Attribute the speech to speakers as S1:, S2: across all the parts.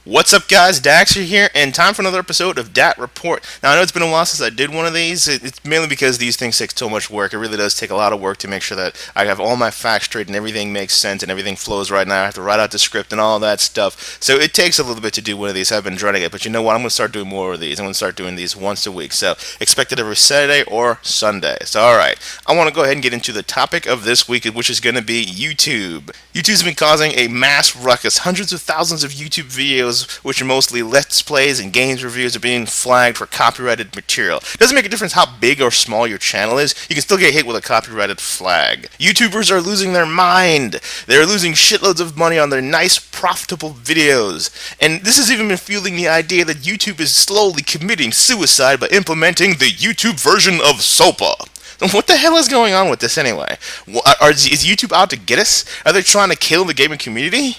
S1: What's up, guys? Daxter here, and time for another episode of Dat Report. Now, I know it's been a while since I did one of these. It's mainly because these things take so much work. It really does take a lot of work to make sure that I have all my facts straight and everything makes sense and everything flows right now. I have to write out the script and all that stuff. So it takes a little bit to do one of these. I've been dreading it, but you know what? I'm going to start doing more of these. I'm going to start doing these once a week. So expect it every Saturday or Sunday. So, alright. I want to go ahead and get into the topic of this week, which is going to be YouTube. YouTube's been causing a mass ruckus. Hundreds of thousands of YouTube videos, which are mostly Let's Plays and games reviews, are being flagged for copyrighted material. It doesn't make a difference how big or small your channel is, you can still get hit with a copyrighted flag. YouTubers are losing their mind. They're losing shitloads of money on their nice, profitable videos. And this has even been fueling the idea that YouTube is slowly committing suicide by implementing the YouTube version of S.O.P.A. What the hell is going on with this anyway? Is YouTube out to get us? Are they trying to kill the gaming community?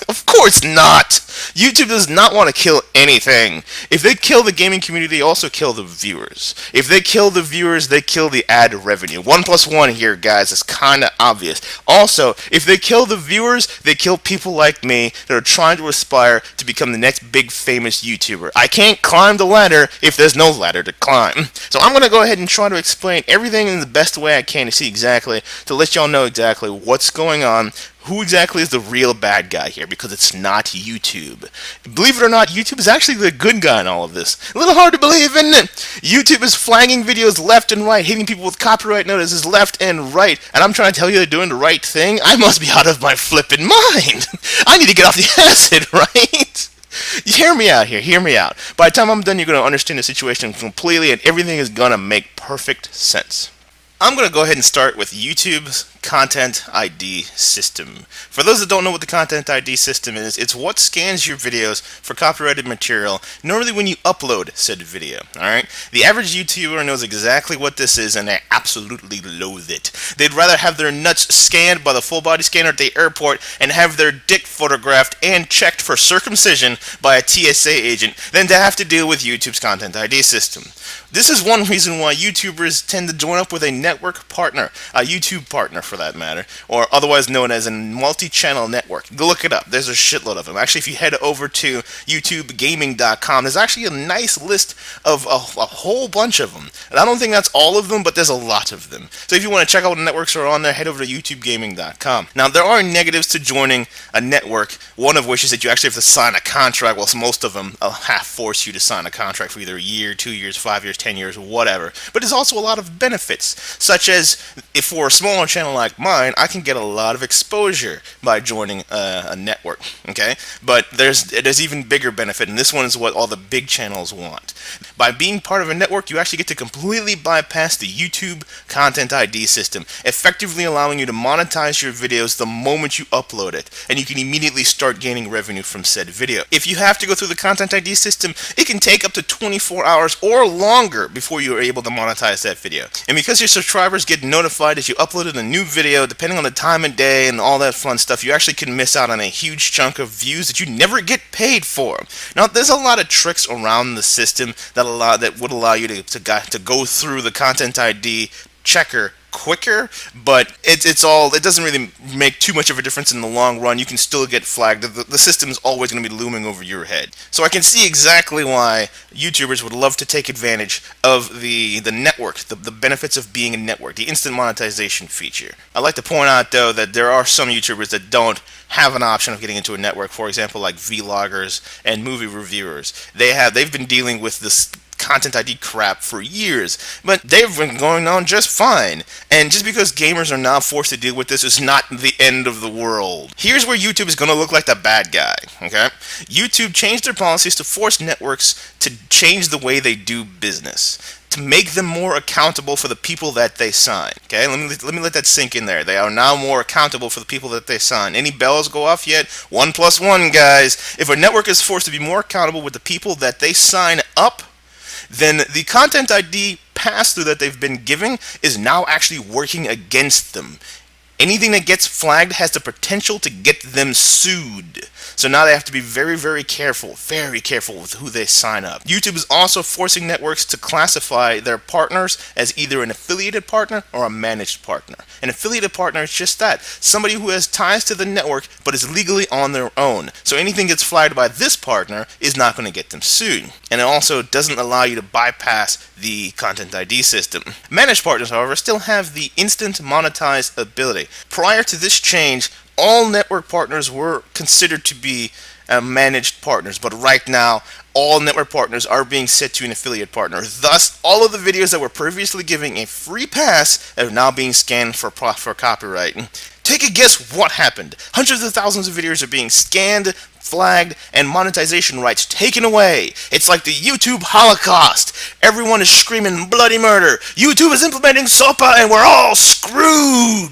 S1: Of course not! YouTube does not want to kill anything. If they kill the gaming community, they also kill the viewers. If they kill the viewers, they kill the ad revenue. 1 plus 1 here, guys, is kinda obvious. Also, if they kill the viewers, they kill people like me that are trying to aspire to become the next big famous YouTuber. I can't climb the ladder if there's no ladder to climb. So I'm gonna go ahead and try to explain everything in the best way I can to let y'all know exactly what's going on. Who exactly is the real bad guy here? Because it's not YouTube. Believe it or not, YouTube is actually the good guy in all of this. A little hard to believe, isn't it? YouTube is flagging videos left and right, hitting people with copyright notices left and right, and I'm trying to tell you they're doing the right thing? I must be out of my flippin' mind. I need to get off the acid, right? Hear me out here, hear me out. By the time I'm done, you're going to understand the situation completely, and everything is going to make perfect sense. I'm going to go ahead and start with YouTube's Content ID system. For those that don't know what the Content ID system is, it's what scans your videos for copyrighted material, normally when you upload said video. Alright? The average YouTuber knows exactly what this is, and they absolutely loathe it. They'd rather have their nuts scanned by the full body scanner at the airport and have their dick photographed and checked for circumcision by a TSA agent than to have to deal with YouTube's Content ID system. This is one reason why YouTubers tend to join up with a network partner, a YouTube partner for that matter, or otherwise known as a multi-channel network. Go look it up. There's a shitload of them. Actually, if you head over to YouTubeGaming.com, there's actually a nice list of a whole bunch of them. And I don't think that's all of them, but there's a lot of them. So if you want to check out what networks are on there, head over to YouTubeGaming.com. Now, there are negatives to joining a network, one of which is that you actually have to sign a contract, whilst most of them half force you to sign a contract for either a year, 2 years, 5 years, 10 years, whatever. But there's also a lot of benefits, such as if for a smaller channel like mine, I can get a lot of exposure by joining a network, okay? But there's even bigger benefit, and this one is what all the big channels want. By being part of a network, you actually get to completely bypass the YouTube Content ID system, effectively allowing you to monetize your videos the moment you upload it, and you can immediately start gaining revenue from said video. If you have to go through the Content ID system, it can take up to 24 hours or longer before you are able to monetize that video. And because your subscribers get notified as you uploaded a new video, depending on the time of day and all that fun stuff, you actually can miss out on a huge chunk of views that you never get paid for. Now, there's a lot of tricks around the system that would allow you to go through the Content ID checker quicker, but it doesn't really make too much of a difference in the long run. You can still get flagged. The system's always going to be looming over your head. So I can see exactly why YouTubers would love to take advantage of the network, the benefits of being a network, the instant monetization feature. I'd like to point out, though, that there are some YouTubers that don't have an option of getting into a network, for example, like vloggers and movie reviewers. They've been dealing with this Content ID crap for years, but they've been going on just fine. And just because gamers are now forced to deal with this is not the end of the world. Here's where YouTube is going to look like the bad guy, okay? YouTube changed their policies to force networks to change the way they do business, to make them more accountable for the people that they sign. Okay, let me let that sink in there. They are now more accountable for the people that they sign. Any bells go off yet? 1 plus 1, guys. If a network is forced to be more accountable with the people that they sign up, then the Content ID pass-through that they've been giving is now actually working against them. Anything that gets flagged has the potential to get them sued. So now they have to be very, very careful with who they sign up. YouTube is also forcing networks to classify their partners as either an affiliated partner or a managed partner. An affiliated partner is just that, somebody who has ties to the network but is legally on their own. So anything that's flagged by this partner is not going to get them sued. And it also doesn't allow you to bypass the Content ID system. Managed partners, however, still have the instant monetized ability. Prior to this change, all network partners were considered to be managed partners, but right now all network partners are being set to an affiliate partner. Thus, all of the videos that were previously giving a free pass are now being scanned for copyright. Take a guess what happened. Hundreds of thousands of videos are being scanned, flagged, and monetization rights taken away. It's like the YouTube Holocaust. Everyone is screaming bloody murder. YouTube is implementing S.O.P.A and we're all screwed.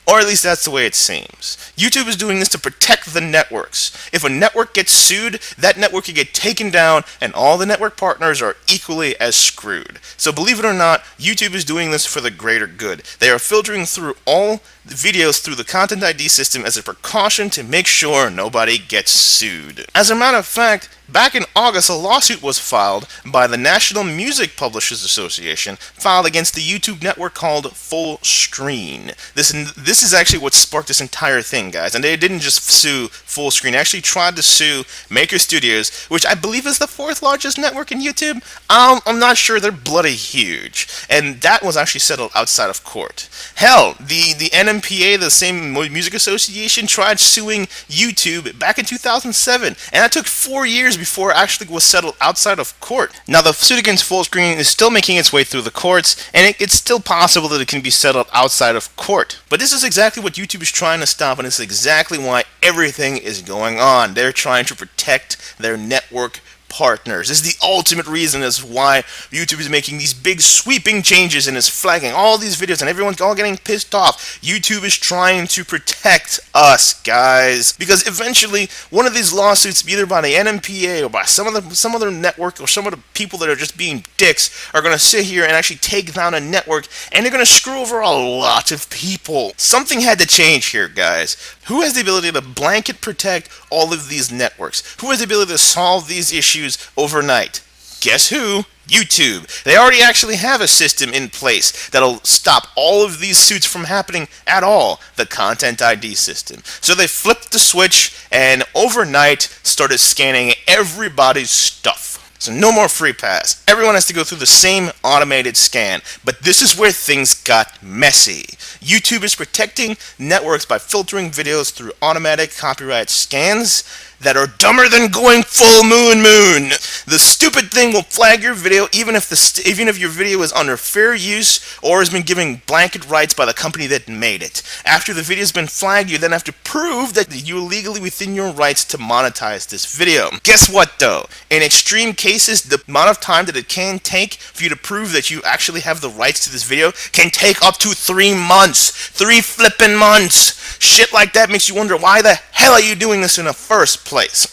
S1: Or at least that's the way it seems. YouTube is doing this to protect the networks. If a network gets sued, that network can get taken down, and all the network partners are equally as screwed. So believe it or not, YouTube is doing this for the greater good. They are filtering through all the videos through the Content ID system as a precaution to make sure nobody gets sued. As a matter of fact, back in August, a lawsuit was filed by the National Music Publishers Association, filed against the YouTube network called Fullscreen. This is actually what sparked this entire thing, guys. And they didn't just sue Fullscreen, they actually tried to sue Maker Studios, which I believe is the fourth largest network in YouTube. I'm not sure, they're bloody huge. And that was actually settled outside of court. Hell, the NMPA, the same music association, tried suing YouTube back in 2007, and that took 4 years before it actually was settled outside of court. Now, the suit against Fullscreen is still making its way through the courts, and it's still possible that it can be settled outside of court. But this is exactly what YouTube is trying to stop, and it's exactly why everything is going on. They're trying to protect their network partners. This is the ultimate reason as why YouTube is making these big sweeping changes and is flagging all these videos and everyone's all getting pissed off. YouTube is trying to protect us, guys, because eventually one of these lawsuits, either by the NMPA or by some other network or some of the people that are just being dicks, are going to sit here and actually take down a network, and they're going to screw over a lot of people. Something had to change here, guys. Who has the ability to blanket protect all of these networks? Who has the ability to solve these issues overnight? Guess who? YouTube. They already actually have a system in place that'll stop all of these suits from happening at all, the Content ID system. So they flipped the switch and overnight started scanning everybody's stuff. So no more free pass. Everyone has to go through the same automated scan. But this is where things got messy. YouTube is protecting networks by filtering videos through automatic copyright scans that are dumber than going full moon. The stupid thing will flag your video even if your video is under fair use or has been given blanket rights by the company that made it. After the video has been flagged, you then have to prove that you're legally within your rights to monetize this video. Guess what though? In extreme cases, the amount of time that it can take for you to prove that you actually have the rights to this video can take up to 3 months. 3 flippin' months. Shit like that makes you wonder, why the hell are you doing this in the first place?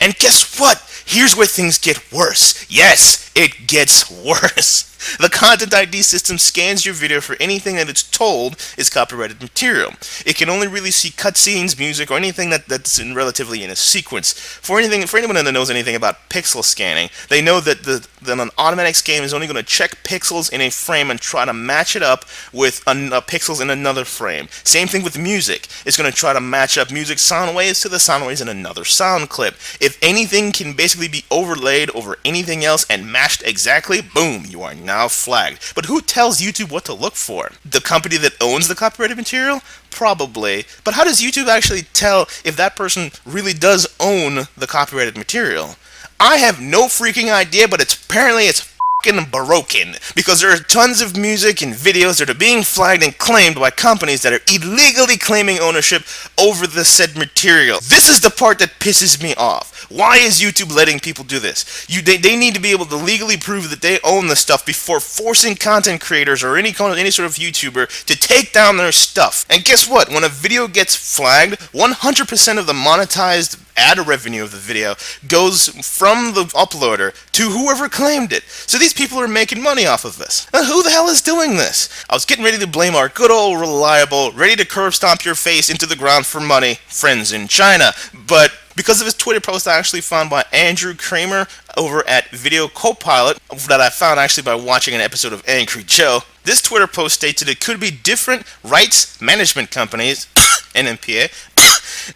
S1: And guess what? Here's where things get worse. Yes, it gets worse. The Content ID system scans your video for anything that it's told is copyrighted material. It can only really see cutscenes, music, or anything that's relatively in a sequence. For anyone that knows anything about pixel scanning, they know that an automatic scan is only going to check pixels in a frame and try to match it up with pixels in another frame. Same thing with music. It's going to try to match up music sound waves to the sound waves in another sound clip. If anything can basically be overlaid over anything else and matched exactly, boom, you are now flagged. But who tells YouTube what to look for? The company that owns the copyrighted material? Probably. But how does YouTube actually tell if that person really does own the copyrighted material? I have no freaking idea, but apparently it's broken, because there are tons of music and videos that are being flagged and claimed by companies that are illegally claiming ownership over the said material. This is the part that pisses me off. Why is YouTube letting people do this? They need to be able to legally prove that they own the stuff before forcing content creators or any sort of YouTuber to take down their stuff. And guess what? When a video gets flagged, 100% of the monetized ad revenue of the video goes from the uploader to whoever claimed it. So these people are making money off of this. Now, who the hell is doing this? I was getting ready to blame our good old reliable, ready to curb stomp your face into the ground for money friends in China, but because of his Twitter post I actually found by Andrew Kramer over at Video Copilot that I found actually by watching an episode of Angry Joe. This Twitter post states that it could be different rights management companies, NMPA,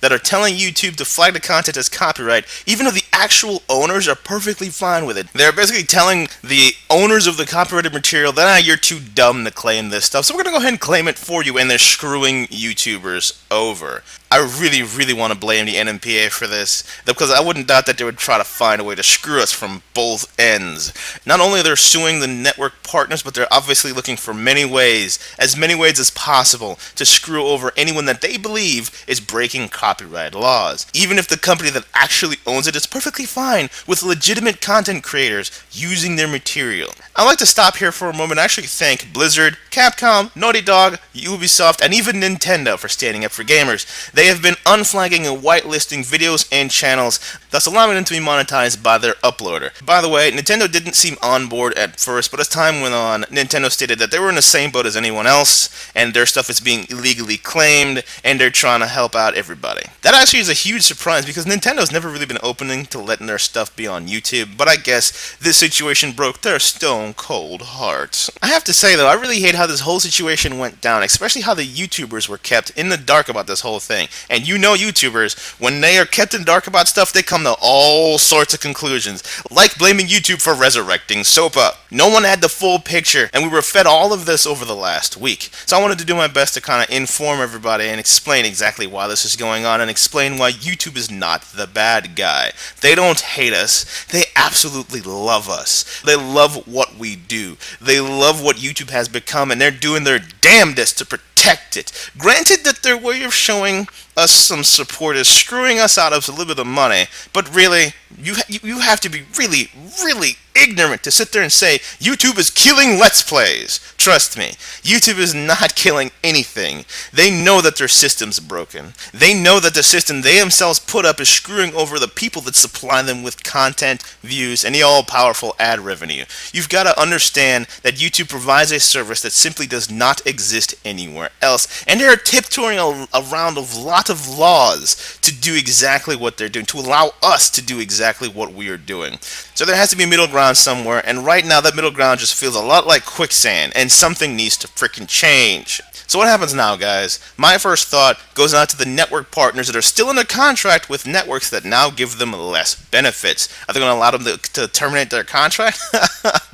S1: that are telling YouTube to flag the content as copyright, even though the actual owners are perfectly fine with it. They're basically telling the owners of the copyrighted material that you're too dumb to claim this stuff, so we're going to go ahead and claim it for you, and they're screwing YouTubers over. I really, really want to blame the NMPA for this, because I wouldn't doubt that they would try to find a way to screw us from both ends. Not only are they suing the network partners, but they're obviously looking for many ways as possible, to screw over anyone that they believe is breaking copyright laws. Even if the company that actually owns it is perfectly fine with legitimate content creators using their material. I'd like to stop here for a moment and actually thank Blizzard, Capcom, Naughty Dog, Ubisoft, and even Nintendo for standing up for gamers. They have been unflagging and whitelisting videos and channels, thus allowing them to be monetized by their uploader. By the way, Nintendo didn't seem on board at first, but as time went on, Nintendo stated that they were in the same boat as anyone else, and their stuff is being illegally claimed, and they're trying to help out everybody. That actually is a huge surprise, because Nintendo's never really been opening to letting their stuff be on YouTube, but I guess this situation broke their stone cold hearts. I have to say though, I really hate how this whole situation went down, especially how the YouTubers were kept in the dark about this whole thing. And you know YouTubers, when they are kept in the dark about stuff, they come to all sorts of conclusions, like blaming YouTube for resurrecting S.O.P.A. No one had the full picture, and we were fed all of this over the last week. So I wanted to do my best to kind of inform everybody and explain exactly why this is going on, and explain why YouTube is not the bad guy. They don't hate us, they absolutely love us. They love what we do. They love what YouTube has become, and they're doing their damnedest to protect it. Granted that their way of showing us some support is screwing us out of a little bit of money, but really, you have to be really, really ignorant to sit there and say YouTube is killing Let's Plays. Trust me, YouTube is not killing anything. They know that their system's broken. They know that the system they themselves put up is screwing over the people that supply them with content, views, and the all-powerful ad revenue. You've got to understand that YouTube provides a service that simply does not exist anywhere else, and they're tiptoeing around a lot of laws to do exactly what they're doing, to allow us to do exactly what we are doing. So there has to be a middle ground somewhere, and right now that middle ground just feels a lot like quicksand, and something needs to frickin' change. So what happens now, guys? My first thought goes out to the network partners that are still under contract with networks that now give them less benefits. Are they going to allow them to terminate their contract?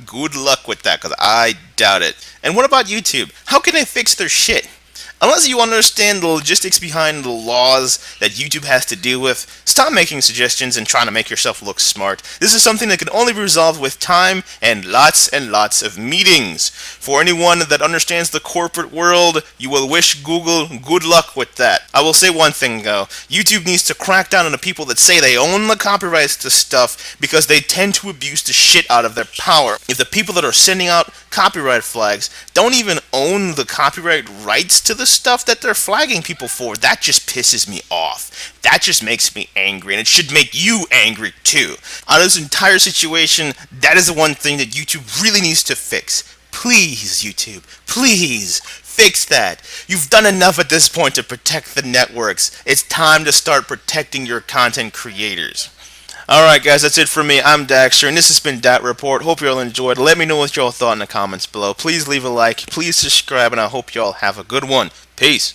S1: Good luck with that, because I doubt it. And what about YouTube? How can they fix their shit? Unless you understand the logistics behind the laws that YouTube has to deal with, stop making suggestions and trying to make yourself look smart. This is something that can only be resolved with time and lots of meetings. For anyone that understands the corporate world, you will wish Google good luck with that. I will say one thing though, YouTube needs to crack down on the people that say they own the copyrights to stuff, because they tend to abuse the shit out of their power. If the people that are sending out copyright flags don't even own the copyright rights to the stuff that they're flagging people for, that just pisses me off. That just makes me angry, and it should make you angry too. Out of this entire situation, that is the one thing that YouTube really needs to fix. Please, YouTube, please fix that. You've done enough at this point to protect the networks. It's time to start protecting your content creators. Alright guys, that's it for me. I'm Daxter, and this has been Dat Report. Hope you all enjoyed. Let me know what you all thought in the comments below. Please leave a like, please subscribe, and I hope you all have a good one. Peace.